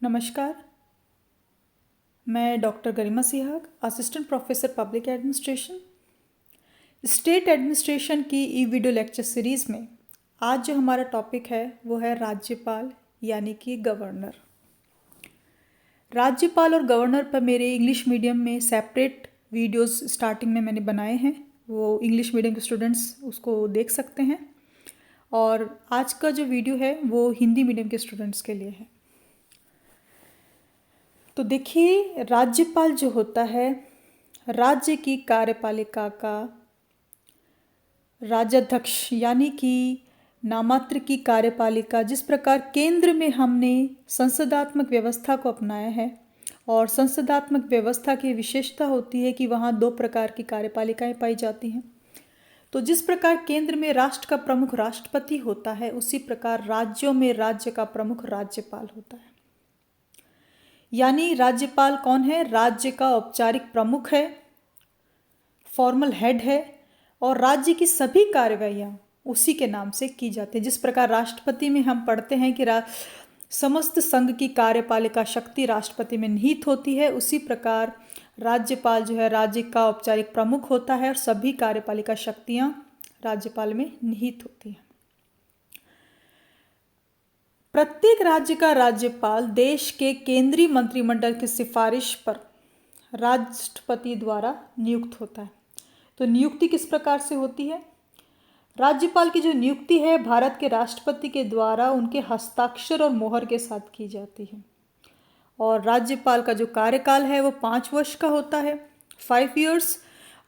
नमस्कार। मैं doctor Garima Sihag, assistant professor public administration, state administration की ई वीडियो लेक्चर सीरीज़ में आज जो हमारा टॉपिक है वो है राज्यपाल यानी कि गवर्नर। राज्यपाल और गवर्नर पर मेरे इंग्लिश मीडियम में सेपरेट वीडियोस स्टार्टिंग में मैंने बनाए हैं, वो इंग्लिश मीडियम के स्टूडेंट्स उसको देख सकते हैं। और आज का जो वीडियो है वो हिंदी मीडियम के स्टूडेंट्स के लिए है। तो देखिए, राज्यपाल जो होता है राज्य की कार्यपालिका का राज्याध्यक्ष यानी कि नामात्र की कार्यपालिका। जिस प्रकार केंद्र में हमने संसदात्मक व्यवस्था को अपनाया है और संसदात्मक व्यवस्था की विशेषता होती है कि वहाँ दो प्रकार की कार्यपालिकाएं पाई जाती हैं। तो जिस प्रकार केंद्र में राष्ट्र का प्रमुख राष्ट्रपति होता है, उसी प्रकार राज्यों में राज्य का प्रमुख राज्यपाल होता है। यानी राज्यपाल कौन है? राज्य का औपचारिक प्रमुख है, फॉर्मल हेड है और राज्य की सभी कार्रवाइयाँ उसी के नाम से की जाती है। जिस प्रकार राष्ट्रपति में हम पढ़ते हैं कि समस्त संघ की कार्यपालिका शक्ति राष्ट्रपति में निहित होती है, उसी प्रकार राज्यपाल जो है राज्य का औपचारिक प्रमुख होता है और सभी कार्यपालिका शक्तियाँ राज्यपाल में निहित होती हैं। प्रत्येक राज्य का राज्यपाल देश के केंद्रीय मंत्रिमंडल की सिफारिश पर राष्ट्रपति द्वारा नियुक्त होता है। तो नियुक्ति किस प्रकार से होती है? राज्यपाल की जो नियुक्ति है भारत के राष्ट्रपति के द्वारा उनके हस्ताक्षर और मोहर के साथ की जाती है। और राज्यपाल का जो कार्यकाल है वो 5 वर्ष का होता है, 5 years।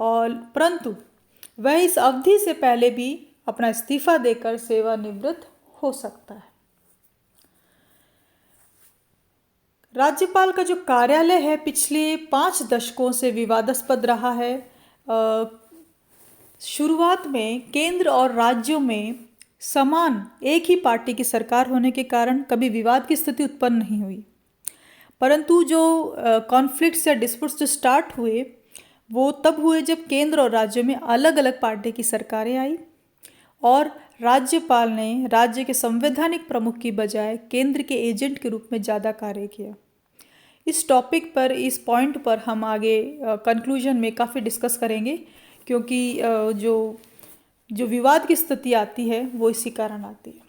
और परंतु वह इस अवधि से पहले भी अपना इस्तीफा देकर सेवानिवृत्त हो सकता है। राज्यपाल का जो कार्यालय है पिछले 5 दशकों से विवादास्पद रहा है। शुरुआत में केंद्र और राज्यों में समान एक ही पार्टी की सरकार होने के कारण कभी विवाद की स्थिति उत्पन्न नहीं हुई, परंतु जो कॉन्फ्लिक्ट्स या डिस्प्यूट्स जो स्टार्ट हुए वो तब हुए जब केंद्र और राज्यों में अलग अलग पार्टी की सरकारें आई और राज्यपाल ने राज्य के संवैधानिक प्रमुख की बजाय केंद्र के एजेंट के रूप में ज़्यादा कार्य किया। इस टॉपिक पर, इस पॉइंट पर हम आगे कंक्लूजन में काफ़ी डिस्कस करेंगे, क्योंकि जो विवाद की स्थिति आती है वो इसी कारण आती है,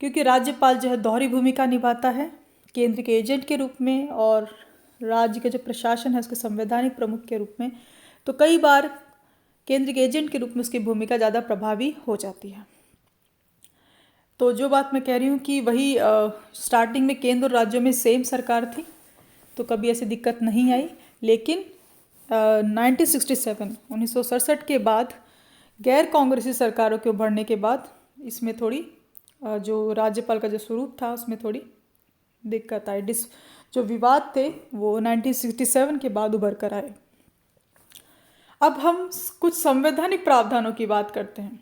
क्योंकि राज्यपाल जो है दोहरी भूमिका निभाता है केंद्र के एजेंट के रूप में और राज्य का जो प्रशासन है उसके संवैधानिक प्रमुख के रूप में। तो कई बार केंद्र के एजेंट के रूप में उसकी भूमिका ज़्यादा प्रभावी हो जाती है। तो जो बात मैं कह रही हूँ कि वही स्टार्टिंग में केंद्र और राज्यों में सेम सरकार थी तो कभी ऐसी दिक्कत नहीं आई, लेकिन 1967 के बाद गैर कांग्रेसी सरकारों के उभरने के बाद इसमें थोड़ी जो राज्यपाल का जो स्वरूप था उसमें थोड़ी दिक्कत आई। जो विवाद थे वो 1967 के बाद उभर कर आए। अब हम कुछ संवैधानिक प्रावधानों की बात करते हैं।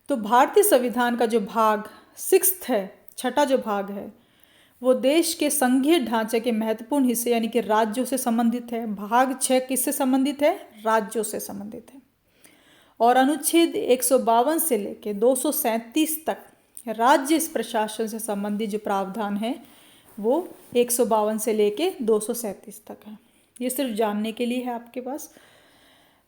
तो भारतीय संविधान का जो भाग 6 है, छठा जो भाग है, वो देश के संघीय ढांचे के महत्वपूर्ण हिस्से यानी कि राज्यों से संबंधित है। भाग 6 किससे संबंधित है? राज्यों से संबंधित है। और अनुच्छेद 152 से लेकर 237 तक राज्य प्रशासन से संबंधित जो प्रावधान है वो 152 से लेकर 237 तक है। ये सिर्फ जानने के लिए है आपके पास।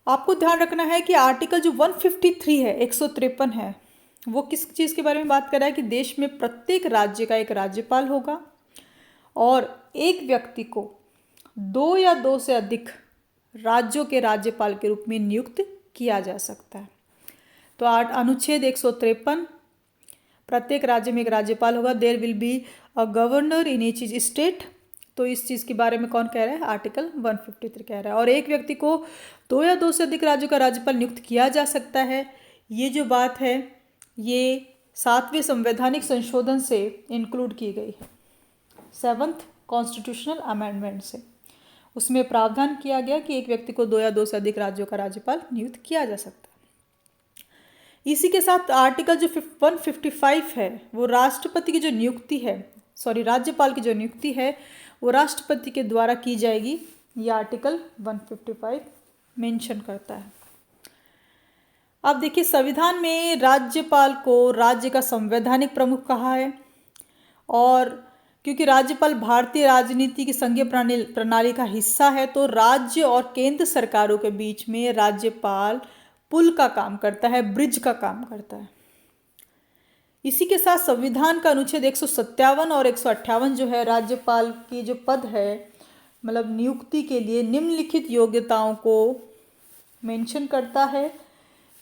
आपको ध्यान रखना है कि आर्टिकल जो 153 है, 153 है, वो किस चीज़ के बारे में बात कर रहा है कि देश में प्रत्येक राज्य का एक राज्यपाल होगा और एक व्यक्ति को 2 या 2 से अधिक राज्यों के राज्यपाल के रूप में नियुक्त किया जा सकता है। तो अनुच्छेद 153, प्रत्येक राज्य में एक राज्यपाल होगा। There will be a governor in each state. तो इस चीज़ के बारे में कौन कह रहा है? आर्टिकल 153 कह रहा है। और एक व्यक्ति को 2 या 2 से अधिक राज्यों का राज्यपाल नियुक्त किया जा सकता है। ये जो बात है ये 7वें संवैधानिक संशोधन से इंक्लूड की गई है, 7th कॉन्स्टिट्यूशनल अमेंडमेंट से। उसमें प्रावधान किया गया कि एक व्यक्ति को 2 या 2 से अधिक राज्यों का राज्यपाल नियुक्त किया जा सकता है। इसी के साथ आर्टिकल जो 155 है वो राष्ट्रपति की जो नियुक्ति है, राज्यपाल की जो नियुक्ति है वो राष्ट्रपति के द्वारा की जाएगी। ये आर्टिकल 155 मेंशन करता है। अब देखिए, संविधान में राज्यपाल को राज्य का संवैधानिक प्रमुख कहा है और क्योंकि राज्यपाल भारतीय राजनीति की संघीय प्रणाली का हिस्सा है, तो राज्य और केंद्र सरकारों के बीच में राज्यपाल पुल का काम करता है, ब्रिज का काम करता है। इसी के साथ संविधान का अनुच्छेद 157 और 158 जो है राज्यपाल की जो पद है, मतलब नियुक्ति के लिए निम्नलिखित योग्यताओं को मेंशन करता है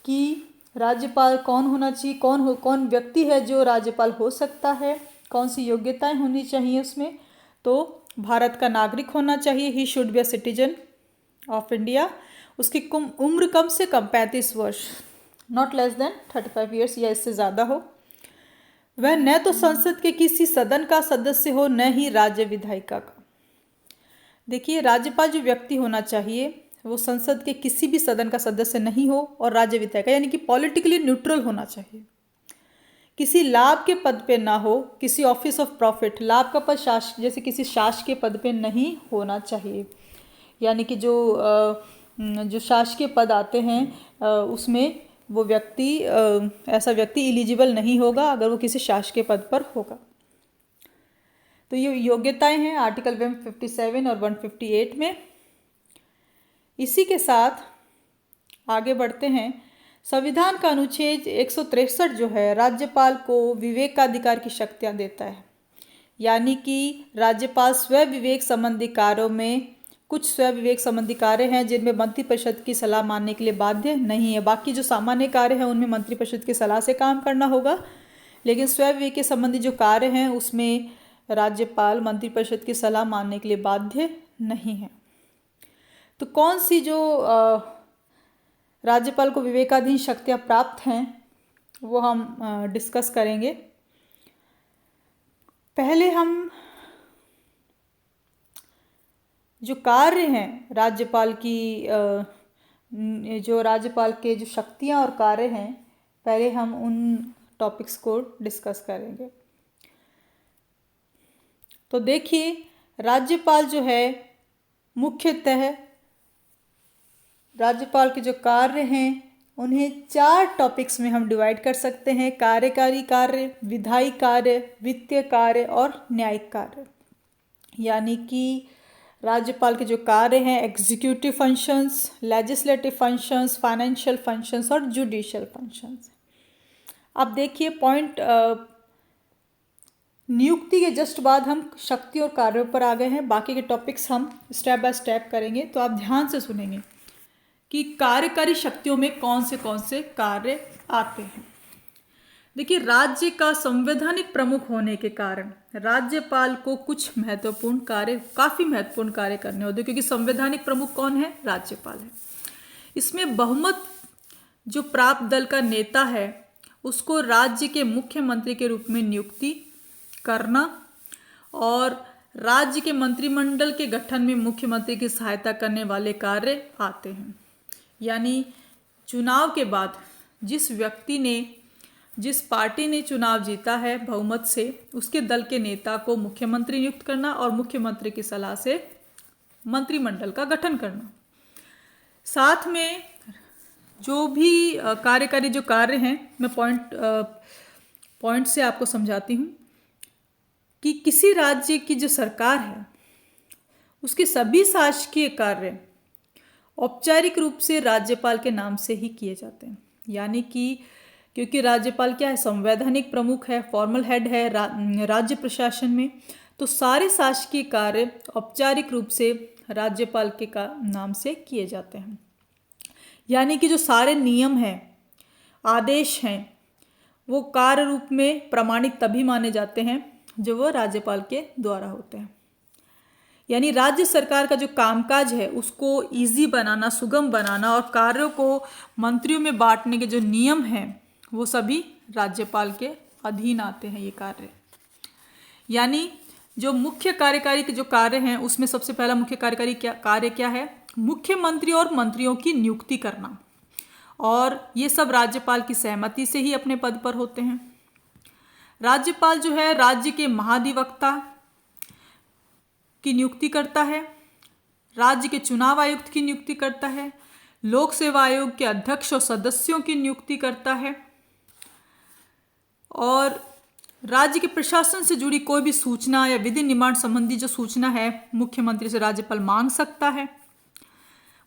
कि राज्यपाल कौन होना चाहिए, कौन व्यक्ति है जो राज्यपाल हो सकता है, कौन सी योग्यताएं होनी चाहिए उसमें। तो भारत का नागरिक होना चाहिए, he should be a citizen of India. उसकी उम्र कम से कम 35 वर्ष, नॉट लेस देन 35 ईयर्स या इससे ज़्यादा हो। वह न तो संसद के किसी सदन का सदस्य हो, न ही राज्य विधायिका का। देखिए, राज्यपाल जो व्यक्ति होना चाहिए वो संसद के किसी भी सदन का सदस्य नहीं हो और राज्य विधायिका यानी कि पॉलिटिकली न्यूट्रल होना चाहिए। किसी लाभ के पद पे ना हो, किसी ऑफिस ऑफ प्रॉफिट, लाभ का पद जैसे किसी शासकीय पद पे नहीं होना चाहिए। यानी कि जो शासकीय पद आते हैं उसमें वो व्यक्ति ऐसा व्यक्ति एलिजिबल नहीं होगा अगर वो किसी शासकीय पद पर होगा। तो ये योग्यताएं हैं आर्टिकल 157 और 158 में। इसी के साथ आगे बढ़ते हैं। संविधान का अनुच्छेद 163 जो है राज्यपाल को विवेकाधिकार की शक्तियां देता है। यानी कि राज्यपाल स्वयं विवेक संबंधी कार्यों में, कुछ स्वयं विवेक संबंधी कार्य हैं जिनमें मंत्रिपरिषद की सलाह मानने के लिए बाध्य नहीं है। बाकी जो सामान्य कार्य हैं उनमें मंत्रिपरिषद की सलाह से काम करना होगा, लेकिन स्वयं विवेक के संबंधी जो कार्य हैं उसमें राज्यपाल मंत्रिपरिषद की सलाह मानने के लिए बाध्य नहीं है। तो कौन सी जो राज्यपाल को विवेकाधीन शक्तियां प्राप्त हैं वो हम डिस्कस करेंगे। पहले हम जो कार्य हैं राज्यपाल की, जो राज्यपाल के जो शक्तियां और कार्य हैं, पहले हम उन टॉपिक्स को डिस्कस करेंगे। तो देखिए, राज्यपाल जो है मुख्यतः राज्यपाल के जो कार्य हैं उन्हें 4 टॉपिक्स में हम डिवाइड कर सकते हैं: कार्यकारी कार्य, विधायी कार्य, वित्तीय कार्य और न्यायिक कार्य। यानी कि राज्यपाल के जो कार्य हैं executive functions, legislative functions, financial functions और जुडिशियल फंक्शंस। अब देखिए पॉइंट, नियुक्ति के जस्ट बाद हम शक्ति और कार्यों पर आ गए हैं। बाकी के टॉपिक्स हम स्टेप बाय स्टेप करेंगे, तो आप ध्यान से सुनेंगे कि कार्यकारी शक्तियों में कौन से कार्य आते हैं। देखिए, राज्य का संवैधानिक प्रमुख होने के कारण राज्यपाल को कुछ महत्वपूर्ण कार्य, काफ़ी महत्वपूर्ण कार्य करने होते हैं, क्योंकि संवैधानिक प्रमुख कौन है? राज्यपाल है। इसमें बहुमत जो प्राप्त दल का नेता है उसको राज्य के मुख्यमंत्री के रूप में नियुक्ति करना और राज्य के मंत्रिमंडल के गठन में मुख्यमंत्री की सहायता करने वाले कार्य आते हैं। यानी चुनाव के बाद जिस पार्टी ने चुनाव जीता है बहुमत से, उसके दल के नेता को मुख्यमंत्री नियुक्त करना और मुख्यमंत्री की सलाह से मंत्रिमंडल का गठन करना। साथ में जो भी कार्यकारी जो कार्य हैं, मैं पॉइंट से आपको समझाती हूँ कि किसी राज्य की जो सरकार है उसके सभी शासकीय कार्य औपचारिक रूप से राज्यपाल के नाम से ही किए जाते हैं। यानी कि क्योंकि राज्यपाल क्या है? संवैधानिक प्रमुख है, फॉर्मल हेड है राज्य प्रशासन में, तो सारे शासकीय कार्य औपचारिक रूप से राज्यपाल के नाम से किए जाते हैं। यानी कि जो सारे नियम हैं, आदेश हैं, वो कार्य रूप में प्रमाणिक तभी माने जाते हैं जो वो राज्यपाल के द्वारा होते हैं। यानी राज्य सरकार का जो कामकाज है उसको इजी बनाना, सुगम बनाना और कार्यों को मंत्रियों में बांटने के जो नियम हैं वो सभी राज्यपाल के अधीन आते हैं ये कार्य। यानी जो मुख्य कार्यकारी के जो कार्य हैं उसमें सबसे पहला मुख्य कार्यकारी कार्य क्या है? मुख्यमंत्री और मंत्रियों की नियुक्ति करना, और ये सब राज्यपाल की सहमति से ही अपने पद पर होते हैं। राज्यपाल जो है राज्य के महाधिवक्ता की नियुक्ति करता है, राज्य के चुनाव आयुक्त की नियुक्ति करता है, लोक सेवा आयोग के अध्यक्ष और सदस्यों की नियुक्ति करता है, और राज्य के प्रशासन से जुड़ी कोई भी सूचना या विधि निर्माण संबंधी जो सूचना है मुख्यमंत्री से राज्यपाल मांग सकता है।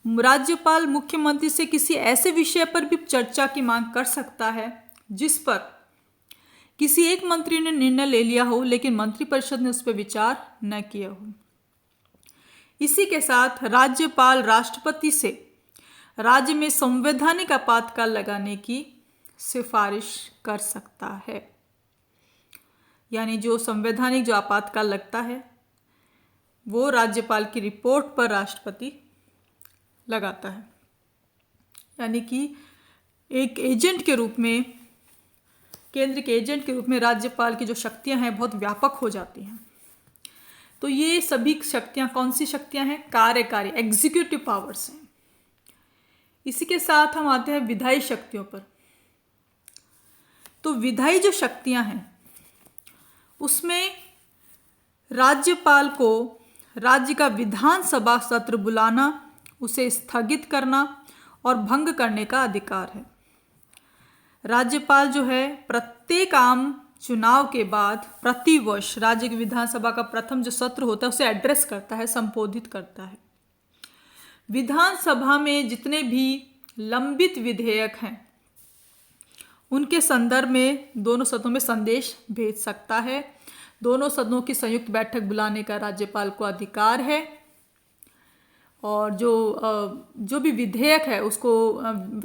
राज्यपाल मुख्यमंत्री से किसी ऐसे विषय पर भी चर्चा की मांग कर सकता है जिस पर किसी एक मंत्री ने निर्णय ले लिया हो लेकिन मंत्रिपरिषद ने उस पर विचार न किया हो। इसी के साथ राज्यपाल राष्ट्रपति से राज्य में संवैधानिक आपातकाल लगाने की सिफारिश कर सकता है। यानी जो संवैधानिक जो आपातकाल लगता है वो राज्यपाल की रिपोर्ट पर राष्ट्रपति लगाता है। यानी कि एक एजेंट के रूप में, केंद्र के एजेंट के रूप में राज्यपाल की जो शक्तियां हैं बहुत व्यापक हो जाती हैं। तो ये सभी शक्तियां कौन सी शक्तियां हैं? कार्यकारी, एग्जीक्यूटिव पावर्स हैं। इसी के साथ हम आते हैं विधायी शक्तियों पर। तो विधायी जो शक्तियां हैं उसमें राज्यपाल को राज्य का विधानसभा सत्र बुलाना, उसे स्थगित करना और भंग करने का अधिकार है। राज्यपाल जो है प्रत्येक आम चुनाव के बाद प्रतिवर्ष राज्य की विधानसभा का प्रथम जो सत्र होता है उसे एड्रेस करता है, संबोधित करता है। विधानसभा में जितने भी लंबित विधेयक हैं उनके संदर्भ में दोनों सदनों में संदेश भेज सकता है। दोनों सदनों की संयुक्त बैठक बुलाने का राज्यपाल को अधिकार है। और जो भी विधेयक है उसको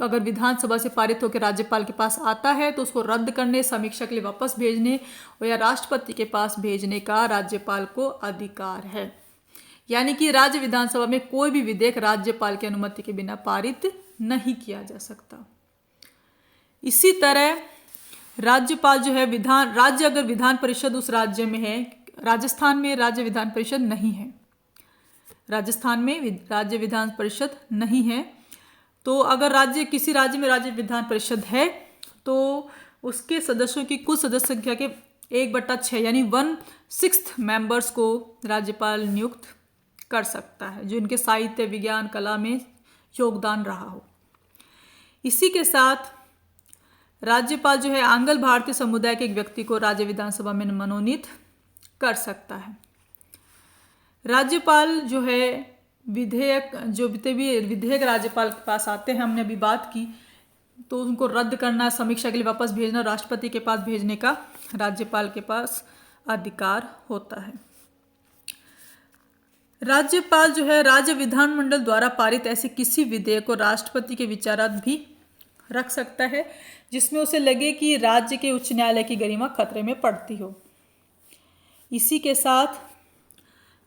अगर विधानसभा से पारित होकर राज्यपाल के पास आता है तो उसको रद्द करने, समीक्षा के लिए वापस भेजने और या राष्ट्रपति के पास भेजने का राज्यपाल को अधिकार है। यानी कि राज्य विधानसभा में कोई भी विधेयक राज्यपाल की अनुमति के बिना पारित नहीं किया जा सकता। इसी तरह राज्यपाल जो है राज्य अगर विधान परिषद उस राज्य में है, राजस्थान में राज्य विधान परिषद नहीं है, राजस्थान में राज्य विधान परिषद नहीं है, तो अगर किसी राज्य में राज्य विधान परिषद है तो उसके सदस्यों की कुल सदस्य संख्या के 1/6 यानी 1/6 मेंबर्स को राज्यपाल नियुक्त कर सकता है जो इनके साहित्य, विज्ञान, कला में योगदान रहा हो। इसी के साथ राज्यपाल जो है आंग्ल भारतीय समुदाय के एक व्यक्ति को राज्य विधानसभा में मनोनीत कर सकता है। राज्यपाल जो है विधेयक राज्यपाल के पास आते हैं, हमने अभी बात की, तो उनको रद्द करना, समीक्षा के लिए वापस भेजना, राष्ट्रपति के पास भेजने का राज्यपाल के पास अधिकार होता है। राज्यपाल जो है राज्य विधानमंडल द्वारा पारित ऐसे किसी विधेयक को राष्ट्रपति के विचाराधीन भी रख सकता है जिसमें उसे लगे कि राज्य के उच्च न्यायालय की गरिमा खतरे में पड़ती हो। इसी के साथ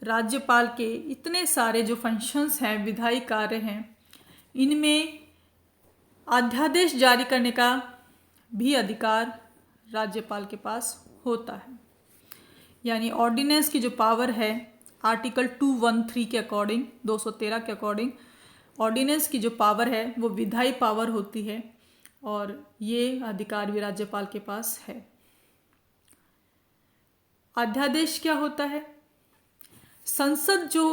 राज्यपाल के इतने सारे जो फंक्शंस हैं, विधायी कार्य हैं, इनमें अध्यादेश जारी करने का भी अधिकार राज्यपाल के पास होता है। यानी ऑर्डिनेंस की जो पावर है आर्टिकल 213 के अकॉर्डिंग, 213 के अकॉर्डिंग ऑर्डिनेंस की जो पावर है वो विधायी पावर होती है और ये अधिकार भी राज्यपाल के पास है। अध्यादेश क्या होता है? संसद जो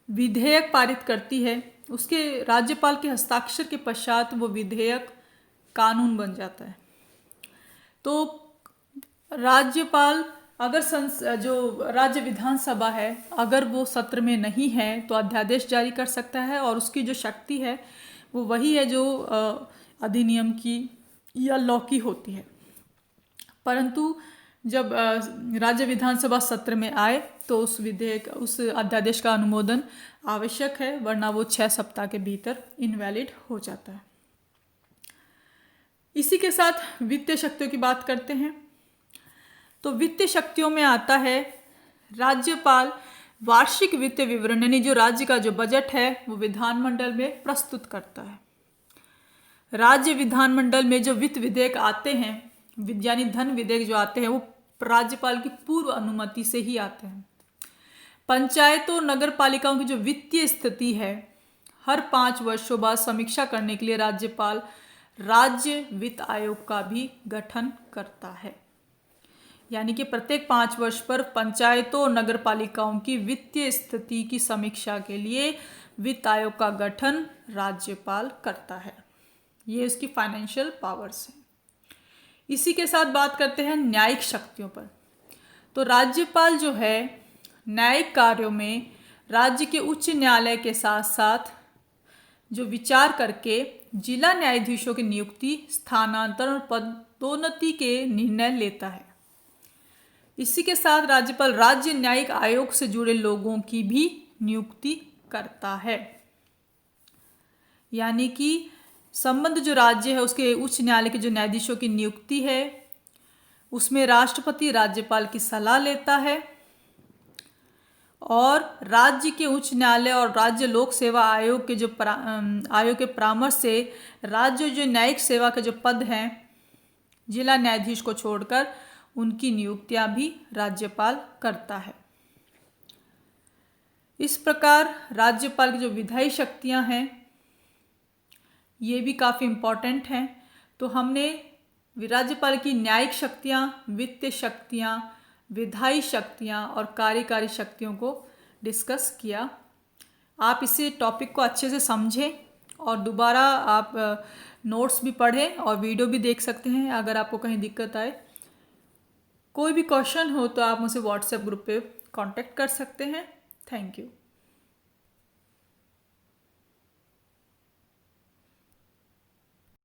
विधेयक पारित करती है उसके राज्यपाल के हस्ताक्षर के पश्चात वो विधेयक कानून बन जाता है। तो राज्यपाल अगर जो राज्य विधानसभा है अगर वो सत्र में नहीं है तो अध्यादेश जारी कर सकता है और उसकी जो शक्ति है वो वही है जो अधिनियम की या लॉ की होती है। परंतु जब राज्य विधानसभा सत्र में आए तो उस अध्यादेश का अनुमोदन आवश्यक है, वरना वो 6 सप्ताह के भीतर इनवैलिड हो जाता है। इसी के साथ वित्तीय शक्तियों की बात करते हैं। तो वित्तीय शक्तियों में आता है राज्यपाल वार्षिक वित्तीय विवरण यानी जो राज्य का जो बजट है वो विधानमंडल में प्रस्तुत करता है। राज्य विधानमंडल में जो वित्त विधेयक आते हैं यानी धन विधेयक जो आते हैं वो राज्यपाल की पूर्व अनुमति से ही आते हैं। पंचायतों और नगर पालिकाओं की जो वित्तीय स्थिति है हर 5 वर्षों बाद समीक्षा करने के लिए राज्यपाल राज्य वित्त आयोग का भी गठन करता है। यानी कि प्रत्येक 5 वर्ष पर पंचायतों और नगर पालिकाओं की वित्तीय स्थिति की समीक्षा के लिए वित्त आयोग का गठन राज्यपाल करता है। ये इसकी फाइनेंशियल पावर्स हैं। इसी के साथ बात करते हैं न्यायिक शक्तियों पर। तो राज्यपाल जो है न्यायिक कार्यों में राज्य के उच्च न्यायालय के साथ साथ जो विचार करके जिला न्यायाधीशों की नियुक्ति, स्थानांतरण और पदोन्नति के निर्णय लेता है। इसी के साथ राज्यपाल राज्य न्यायिक आयोग से जुड़े लोगों की भी नियुक्ति करता है। यानी कि संबंध जो राज्य है उसके उच्च न्यायालय के जो न्यायाधीशों की नियुक्ति है उसमें राष्ट्रपति राज्यपाल की सलाह लेता है और राज्य के उच्च न्यायालय और राज्य लोक सेवा आयोग के आयोग के परामर्श से राज्य जो न्यायिक सेवा के जो पद हैं जिला न्यायाधीश को छोड़कर उनकी नियुक्तियां भी राज्यपाल करता है। इस प्रकार राज्यपाल की जो विधायी शक्तियां हैं ये भी काफ़ी इम्पॉर्टेंट हैं। तो हमने राज्यपाल की न्यायिक शक्तियां, वित्तीय शक्तियां, विधायी शक्तियां और कार्यकारी शक्तियों को डिस्कस किया। आप इसे टॉपिक को अच्छे से समझें और दोबारा आप नोट्स भी पढ़ें और वीडियो भी देख सकते हैं अगर आपको कहीं दिक्कत आए। कोई भी क्वेश्चन हो तो आप मुझसे व्हाट्सएप ग्रुप पे कांटेक्ट कर सकते हैं। Thank you.